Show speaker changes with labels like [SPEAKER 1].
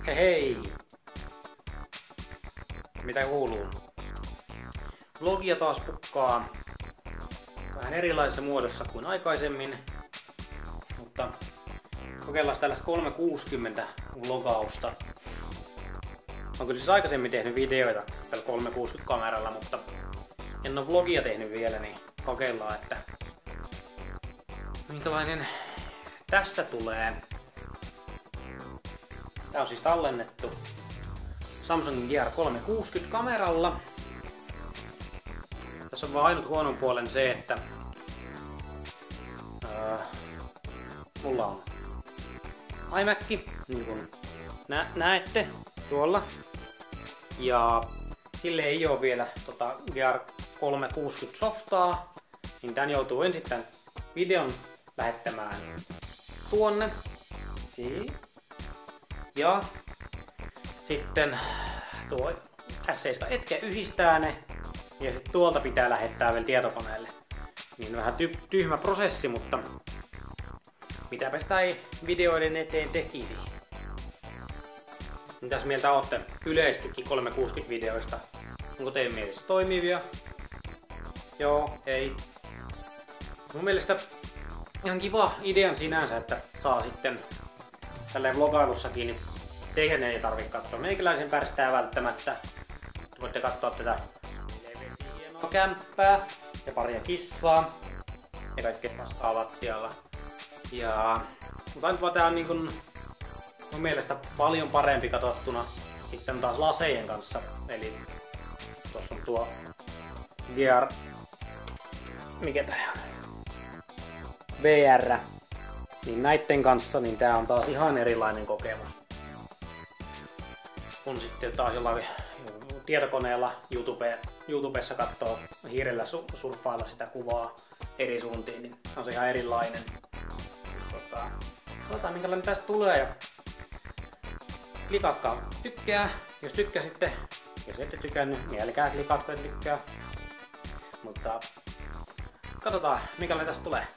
[SPEAKER 1] Hei hei! Mitä kuuluu? Vlogia taas pukkaa vähän erilaisessa muodossa kuin aikaisemmin, mutta kokeillaan tällaista 360 vlogausta. Olen kyllä siis aikaisemmin tehnyt videoita tällä 360 kameralla, mutta en ole vlogia tehnyt vielä, niin kokeillaan, että minkälainen tästä tulee. Tää on siis tallennettu Samsungin GR360 kameralla. Tässä on vaan ainut huonon puolen se, että mulla on iMac, niin kuin näette tuolla. Ja sille ei ole vielä GR360 softaa, niin tän joutuu ensin tän videon lähettämään tuonne. Ja sitten tuo S7 Edge yhdistää ne ja sitten tuolta pitää lähettää vielä tietokoneelle. Niin vähän tyhmä prosessi, mutta mitäpä sitä ei videoiden eteen tekisi. Mitäs mieltä ootte yleistikin 360 videoista? Onko teidän mielestä toimivia? Joo, ei. Mun mielestä ihan kiva idean sinänsä, että saa sitten tälleen vlogailussakin, niin teidän ei tarvitse katsoa meikäläisen pärstää välttämättä. Voitte katsoa tätä hienoa kämppää ja paria kissaa ja kaikkea paskaa lattialla. Mutta tää on niin kun mun mielestä paljon parempi katsottuna sitten taas lasejen kanssa. Eli tossa on tuo GR, mikä tää on? VR. Niin näitten kanssa niin tää on taas ihan erilainen kokemus. Kun sitten taas jollain tietokoneella YouTubessa katsoo hiirellä surffailla sitä kuvaa eri suuntiin, niin on se ihan erilainen. Katsotaan minkälainen tästä tulee ja klikatkaa tykkää, jos tykkäsitte. Jos ette tykännyt, niin älkää klikatko, et tykkää. Mutta katsotaan minkälainen tästä tulee.